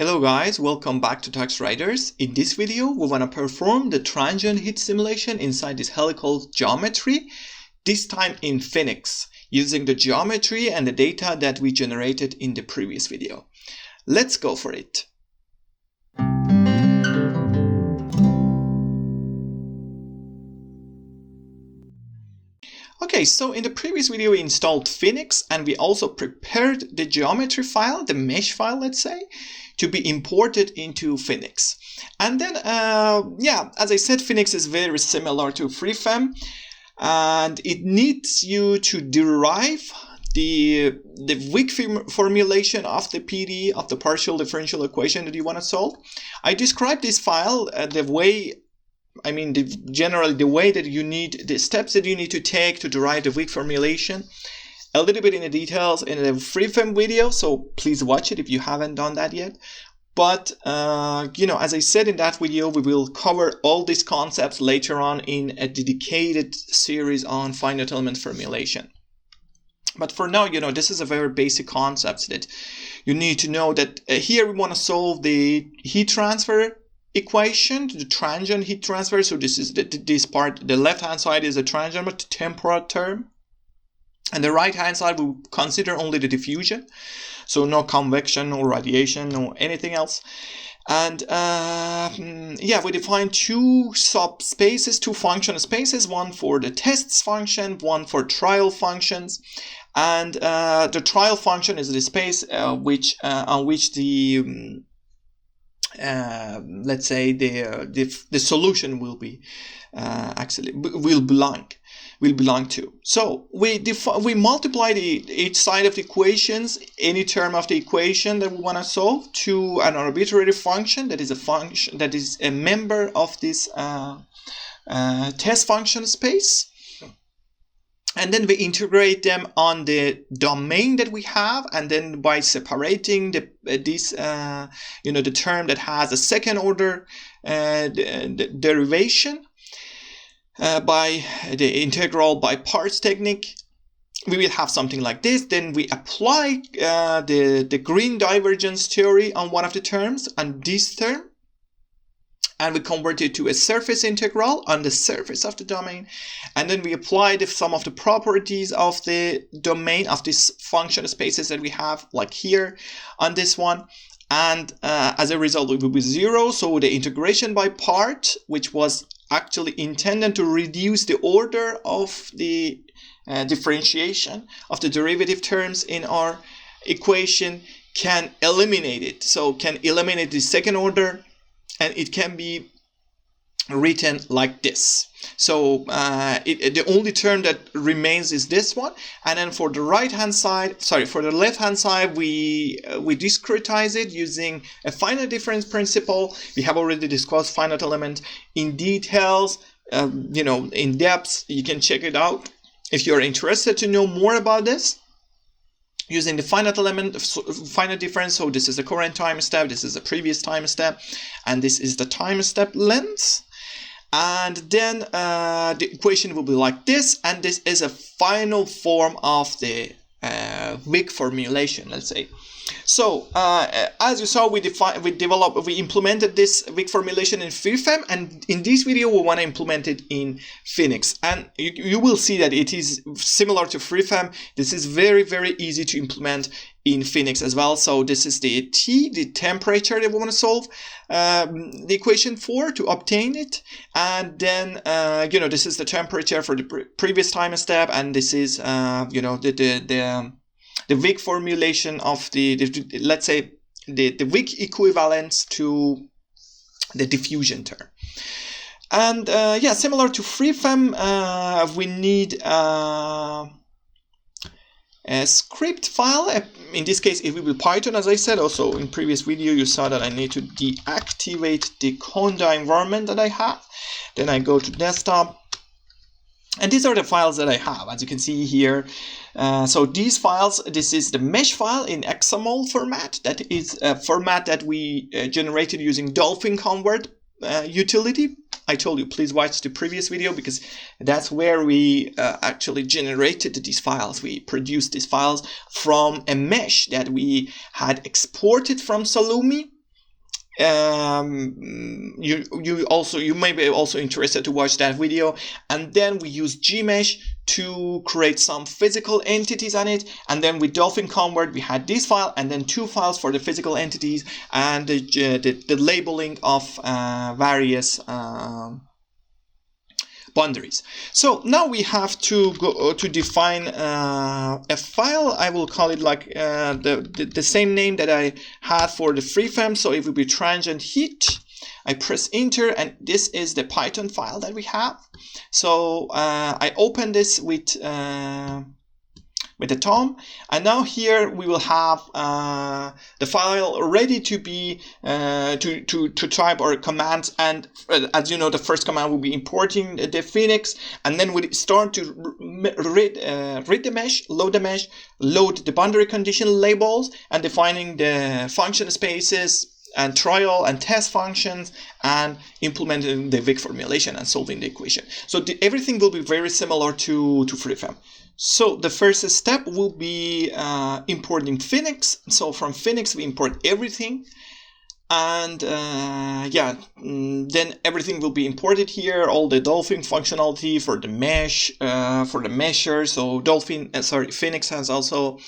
Hello guys, welcome back to TuxRiders. In this video, we want to perform the transient heat simulation inside this helical geometry, this time in FEniCS, using the geometry and the data that we generated in the previous video. Let's go for it. Okay, so in the previous video we installed FEniCS and we also prepared the geometry file, the mesh file, let's say, to be imported into FEniCS. And then, as I said, FEniCS is very similar to FreeFEM, and it needs you to derive the weak formulation of the PD, of the partial differential equation that you want to solve. I described this file generally the way that you need, the steps that you need to take to derive the weak formulation, a little bit in the details in the FreeFEM video, so please watch it if you haven't done that yet. But, as I said in that video, we will cover all these concepts later on in a dedicated series on finite element formulation. But for now, this is a very basic concept that you need to know that here we want to solve the heat transfer equation, the transient heat transfer. So this is this part, the left hand side is a transient, but the temporal term. And the right hand side will consider only the diffusion, so no convection, no radiation, no anything else. And we define two subspaces, two function spaces, one for the tests function, one for trial functions. And the trial function is the space on which the let's say the solution will be will belong to. So we multiply each side of the equations, any term of the equation that we want to solve, to an arbitrary function that is a function that is a member of this test function space. And then we integrate them on the domain that we have, and then by separating the term that has a second order derivation by the integral by parts technique, we will have something like this. Then we apply the green divergence theory on one of the terms, on this term, and we convert it to a surface integral on the surface of the domain. And then we apply some of the properties of the domain of these function spaces that we have, like here on this one. And as a result, it will be 0. So the integration by part, which was actually intended to reduce the order of the differentiation of the derivative terms in our equation, can eliminate it. So can eliminate the second order, and it can be written like this. So the only term that remains is this one. And then for the left hand side, we discretize it using a finite difference principle. We have already discussed finite element in details, in depth. You can check it out if you're interested to know more about this. Using the finite element, finite difference, so this is the current time step, this is the previous time step, and this is the time step length. And then the equation will be like this, and this is a final form of the weak formulation, let's say. So as you saw, we implemented this weak formulation in FreeFEM, and in this video we want to implement it in FEniCS. And you will see that it is similar to FreeFEM. This is very, very easy to implement in FEniCS as well. So this is the T, the temperature that we want to solve the equation for to obtain it. And then this is the temperature for the previous time step, and this is the weak formulation of let's say the weak equivalence to the diffusion term. And similar to FreeFEM, we need a script file. In this case, it will be Python, as I said. Also, in previous video, you saw that I need to deactivate the Conda environment that I have. Then I go to desktop. And these are the files that I have, as you can see here. So these files, this is the mesh file in XML format. That is a format that we generated using Dolphin Convert utility. I told you, please watch the previous video, because that's where we actually generated these files. We produced these files from a mesh that we had exported from Salumi. you may be also interested to watch that video. And then we use GMSH to create some physical entities on it, and then with Dolphin Convert we had this file and then 2 files for the physical entities and the labeling of various boundaries. So now we have to go to define a file. I will call it like the same name that I had for the FreeFem. So it will be transient heat. I press enter, and this is the Python file that we have. So I open this with the Tom, and now here we will have the file ready to be to type our commands. And as you know, the first command will be importing the FEniCS, and then we start to read the mesh, load the boundary condition labels, and defining the function spaces and trial and test functions, and implementing the Vic formulation and solving the equation. So everything will be very similar to FreeFem. So the first step will be importing FEniCS. So from FEniCS we import everything, and then everything will be imported here. All the Dolphin functionality for the mesh, for the mesher. So FEniCS has also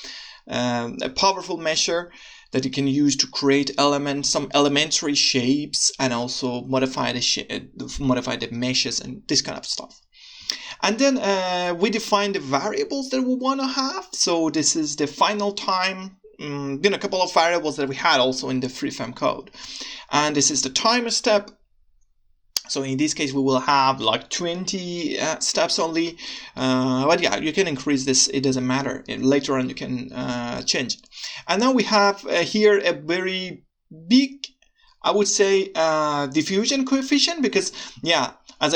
a powerful mesher that you can use to create elements, some elementary shapes, and also modify the meshes and this kind of stuff. And then we define the variables that we want to have. So this is the final time. Then a couple of variables that we had also in the FreeFem code. And this is the time step. So in this case, we will have like 20 steps only. But yeah, you can increase this. It doesn't matter. Later on, you can change it. And now we have here a very big, I would say, diffusion coefficient, because yeah, as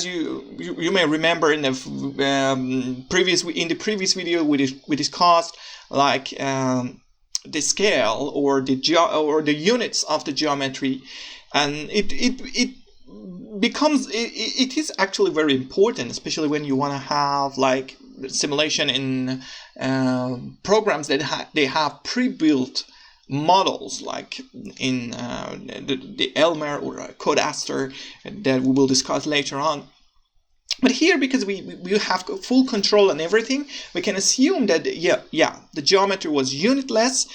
you may remember in the previous video we discussed like the scale or the units of the geometry, and it is actually very important, especially when you want to have like simulation in programs that they have pre-built models, like in the Elmer or Codaster that we will discuss later on. But here, because we have full control on everything, we can assume that the geometry was dimensionless,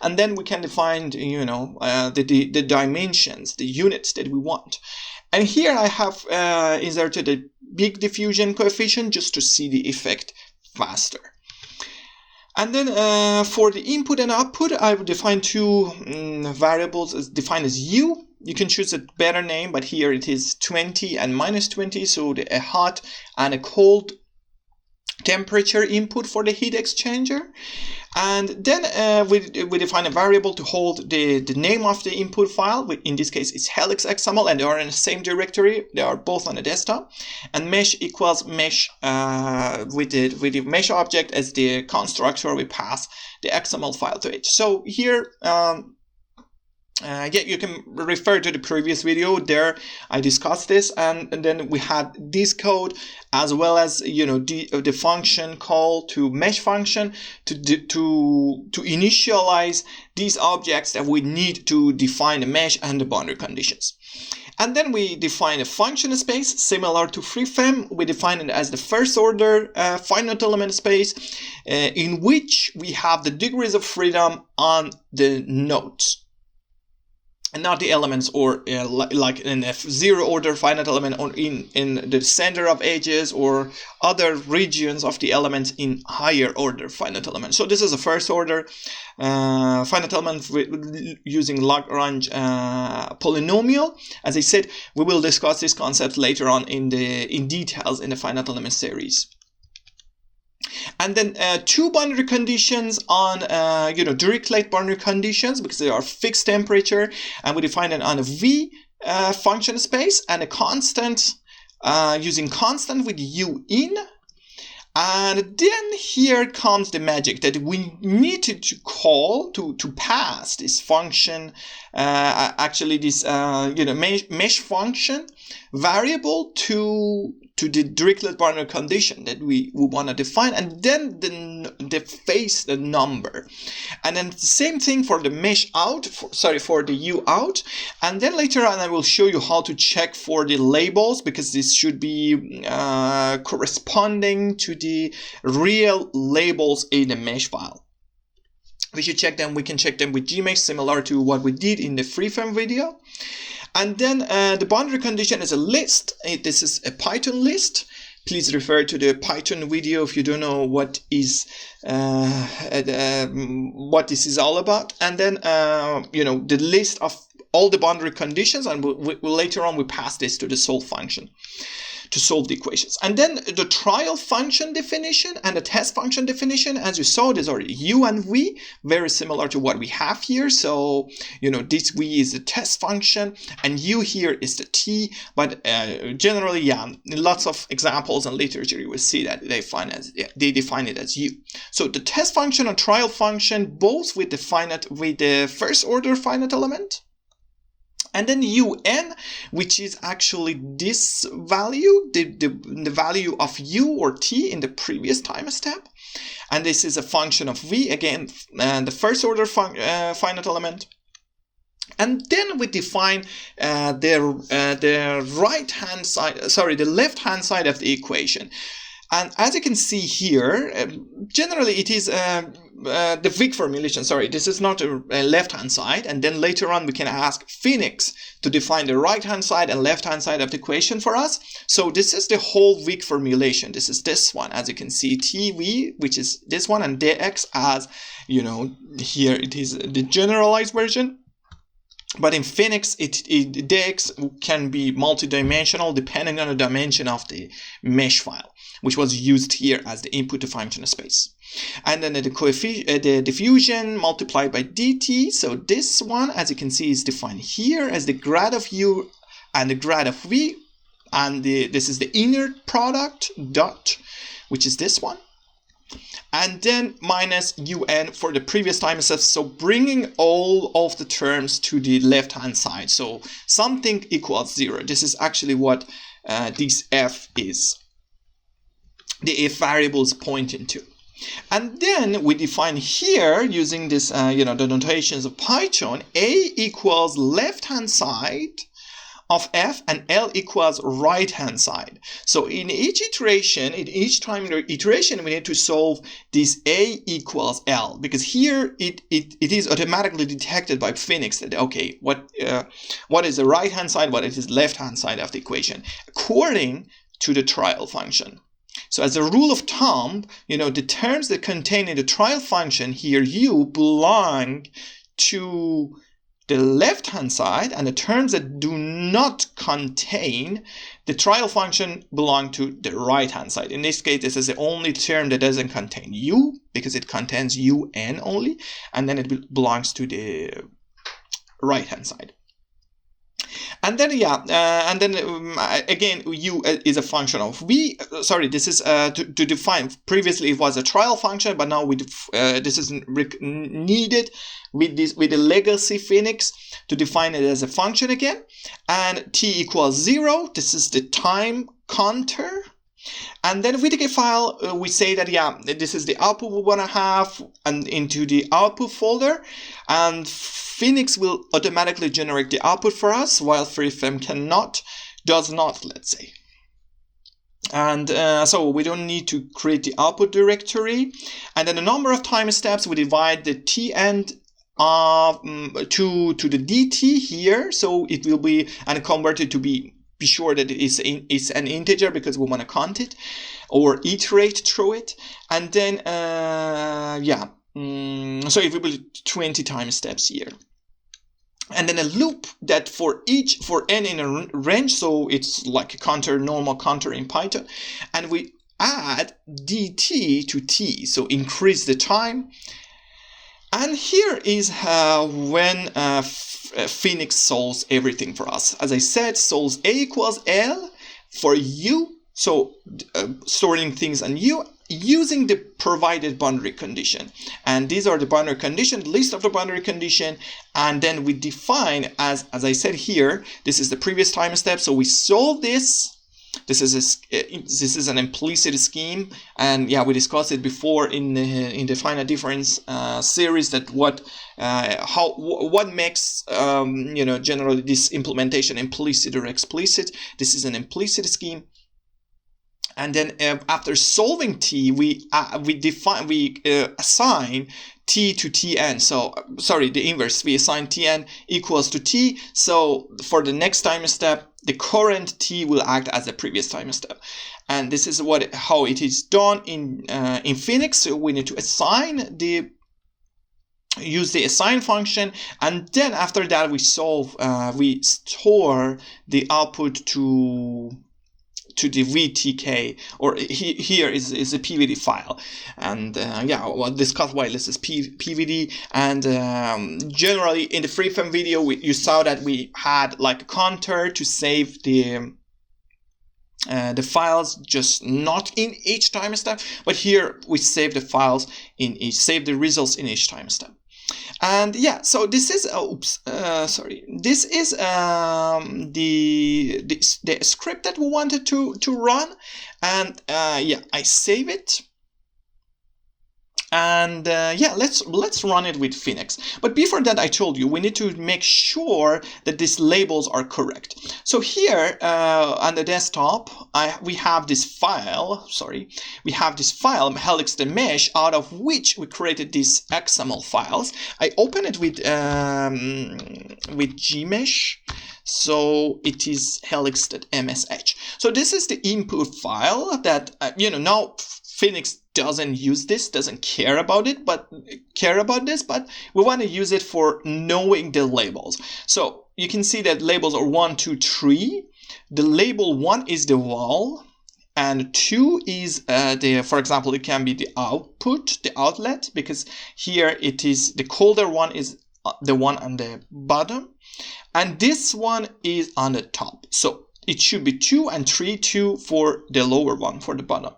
and then we can define the dimensions, the units that we want. And here I have inserted a big diffusion coefficient just to see the effect faster. And then for the input and output, I will define 2 variables defined as U. You can choose a better name, but here it is 20 and -20, so a hot and a cold temperature input for the heat exchanger. And then we define a variable to hold the name of the input file. In this case, it's helix XML, and they are in the same directory. They are both on the desktop. And mesh equals mesh with the mesh object as the constructor. We pass the XML file to it. So here, you can refer to the previous video. There I discussed this, and then we had this code as well as the function call to mesh function to initialize these objects that we need to define the mesh and the boundary conditions. And then we define a function space similar to FreeFem. We define it as the first order finite element space in which we have the degrees of freedom on the nodes, and not the elements, or like in a 0 order finite element, or in the center of edges or other regions of the elements in higher order finite element. So this is a first order finite element using Lagrange polynomial. As I said, we will discuss this concept later on in details in the finite element series. And then 2 boundary conditions on Dirichlet boundary conditions, because they are fixed temperature, and we define it on a V function space and a constant using constant with U in. And then here comes the magic that we needed to call to pass this function, actually this mesh function variable to to the Dirichlet boundary condition that we want to define, and then the phase, the number. And then the same thing for the mesh out, for the U out. And then later on I will show you how to check for the labels, because this should be corresponding to the real labels in the mesh file. We should check them. We can check them with GMSH, similar to what we did in the freeform video. And then the boundary condition is a list. This is a Python list. Please refer to the Python video if you don't know what this is all about. And then the list of all the boundary conditions, and later on we pass this to the solve function to solve the equations. And then the trial function definition and the test function definition, as you saw, these are U and V, very similar to what we have here. So, this V is the test function and U here is the T, but generally, yeah, in lots of examples and literature, you will see that they define it as U. So the test function and trial function, both with the first order finite element, and then UN, which is actually this value, the value of U or T in the previous time step. And this is a function of V, again, the first order finite element. And then we define the left-hand side of the equation. And as you can see here, generally it is the Vig formulation. Sorry, this is not a left-hand side. And then later on, we can ask FEniCS to define the right-hand side and left-hand side of the equation for us. So this is the whole Vig formulation. This is this one. As you can see, TV, which is this one, and dx as, here it is the generalized version. But in FEniCS, dx can be multidimensional depending on the dimension of the mesh file, which was used here as the input to function space. And then the diffusion multiplied by dt. So this one, as you can see, is defined here as the grad of U and the grad of V. And this is the inner product dot, which is this one. And then minus UN for the previous time step, so bringing all of the terms to the left-hand side. So something equals 0. This is actually what this F is. The F variable is pointing to. And then we define here, using this, the notations of Python, A equals left-hand side of F and L equals right-hand side. So in each iteration, we need to solve this A equals L, because here it is automatically detected by FEniCS that, okay, what is the right-hand side, what is the left-hand side of the equation, according to the trial function. So as a rule of thumb, the terms that contain in the trial function here, U, belong to the left-hand side, and the terms that do not contain the trial function belong to the right-hand side. In this case, this is the only term that doesn't contain U, because it contains UN only, and then it belongs to the right-hand side. And then, again, U is a function of V. Sorry, this is to define. Previously, it was a trial function, but now this is needed with the legacy FEniCS to define it as a function again. And T equals 0. This is the time counter. And then with the file, we say that, this is the output we want to have, and into the output folder. And FEniCS will automatically generate the output for us, while freeform does not, let's say. And so we don't need to create the output directory. And then the number of time steps, we divide the T end to the dt here. So it will be, and converted to be sure that it's an integer, because we want to count it or iterate through it. And then so it will be 20 time steps here. And then a loop that for n in a range, so it's like a normal counter in Python, and we add dt to t, so increase the time. And here is when FEniCS solves everything for us. As I said, solves A equals L for U, so storing things on U, using the provided boundary condition. And these are the boundary condition, list of the boundary condition, and then we define, as I said here, this is the previous time step, so we solve this This is an implicit scheme, and yeah, we discussed it before in the finite difference series, that what makes generally this implementation implicit or explicit. This is an implicit scheme. And then after solving t, we assign t to tn. So sorry, the inverse. We assign tn equals to t. So for the next time step, the current t will act as the previous time step. And this is how it is done in FEniCS. So we need to use the assign function, and then after that we store the output to the VTK, or here is a PVD file. And yeah, we'll discuss why this is PVD. And generally in the FreeFEM video, you saw that we had like a counter to save the files, just not in each time step, but here we save the files save the results in each time step. And yeah, so this is this is the script that we wanted to run. And yeah, I save it. And yeah, let's run it with FEniCS. But before that, I told you we need to make sure that these labels are correct. So here on the desktop, we have this file. We have this file FEniCS.mesh, out of which we created these XML files. I open it with GMSH. So it is FEniCS.msh. So this is the input file that now FEniCS doesn't use this, doesn't care about this, but we want to use it for knowing the labels. So you can see that labels are 1, 2, 3. The label 1 is the val, and 2 is for example, it can be the output, the outlet, because here it is the colder one is the one on the bottom, and this one is on the top. So it should be 2 and 3, 2 for the lower one, for the bottom.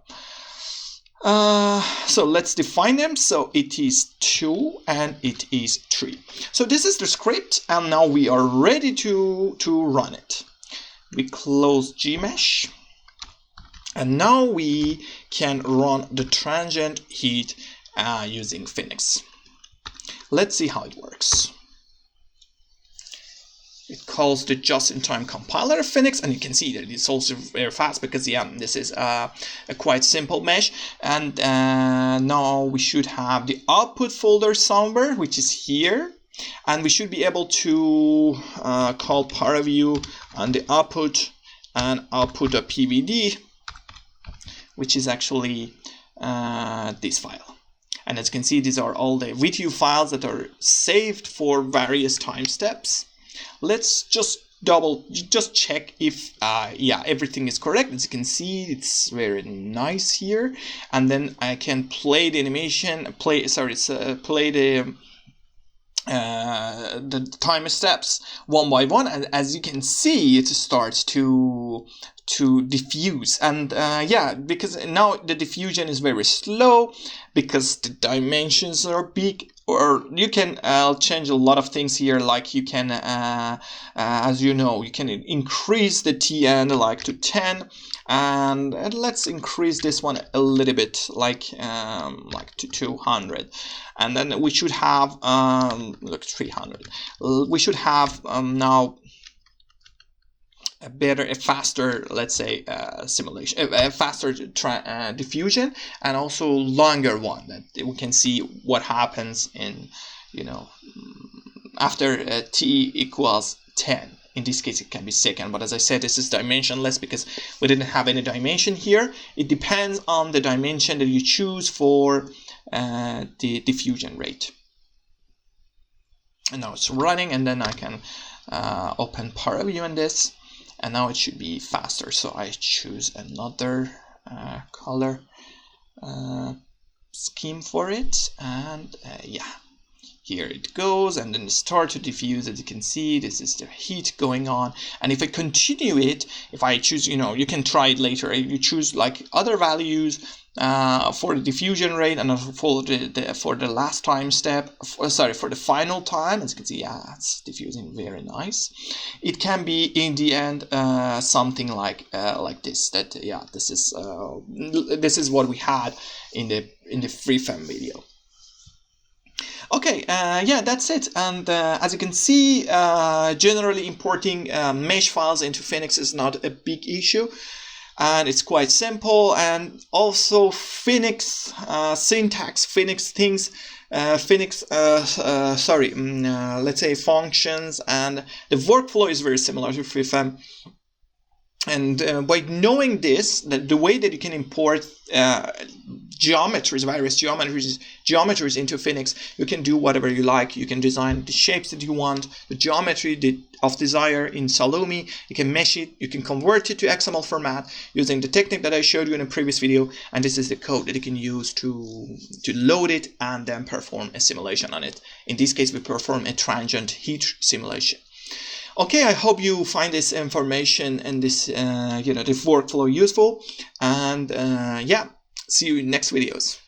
So let's define them. So it is 2 and it is 3. So this is the script, and now we are ready to run it. We close GMSH, and now we can run the transient heat using FEniCS. Let's see how it works. It calls the just-in-time compiler of FEniCS, and you can see that it's also very fast because, yeah, this is a quite simple mesh. And now we should have the output folder somewhere, which is here. And we should be able to call ParaView on the output and output.pvd, which is actually this file. And as you can see, these are all the VTU files that are saved for various time steps. Let's just check if yeah, everything is correct. As you can see, it's very nice here. And then I can play the animation, play the time steps one by one, and as you can see, it starts to diffuse. And yeah, because now the diffusion is very slow because the dimensions are big. Or you can change a lot of things here, like you can, as you know, you can increase the TN like to 10, and let's increase this one a little bit, like to 200, and then we should have look 300. We should have now a faster, let's say, simulation, a faster diffusion, and also longer one, that we can see what happens in, after t equals 10. In this case, it can be second, but as I said, this is dimensionless because we didn't have any dimension here. It depends on the dimension that you choose for the diffusion rate. And now it's running, and then I can open ParaView on this. And now it should be faster, so I choose another color scheme for it, and yeah, here it goes, and then it starts to diffuse. As you can see, this is the heat going on, and if I continue it, if I choose, you can try it later, if you choose like other values, for the diffusion rate and for the last time step, for the final time. As you can see, yeah, it's diffusing very nice. It can be in the end something like this. That yeah, this is what we had in the FreeFem video. Okay, yeah, that's it. And as you can see, generally importing mesh files into FEniCS is not a big issue. And it's quite simple. And also FEniCS syntax, FEniCS things, let's say functions, and the workflow is very similar to FreeFem. And by knowing this, the way that you can import various geometries into FEniCS, you can do whatever you like. You can design the shapes that you want, the geometry of desire in Salome. You can mesh it. You can convert it to XML format using the technique that I showed you in a previous video. And this is the code that you can use to load it and then perform a simulation on it. In this case, we perform a transient heat simulation. Okay, I hope you find this information and this, this workflow useful. And yeah, see you in next videos.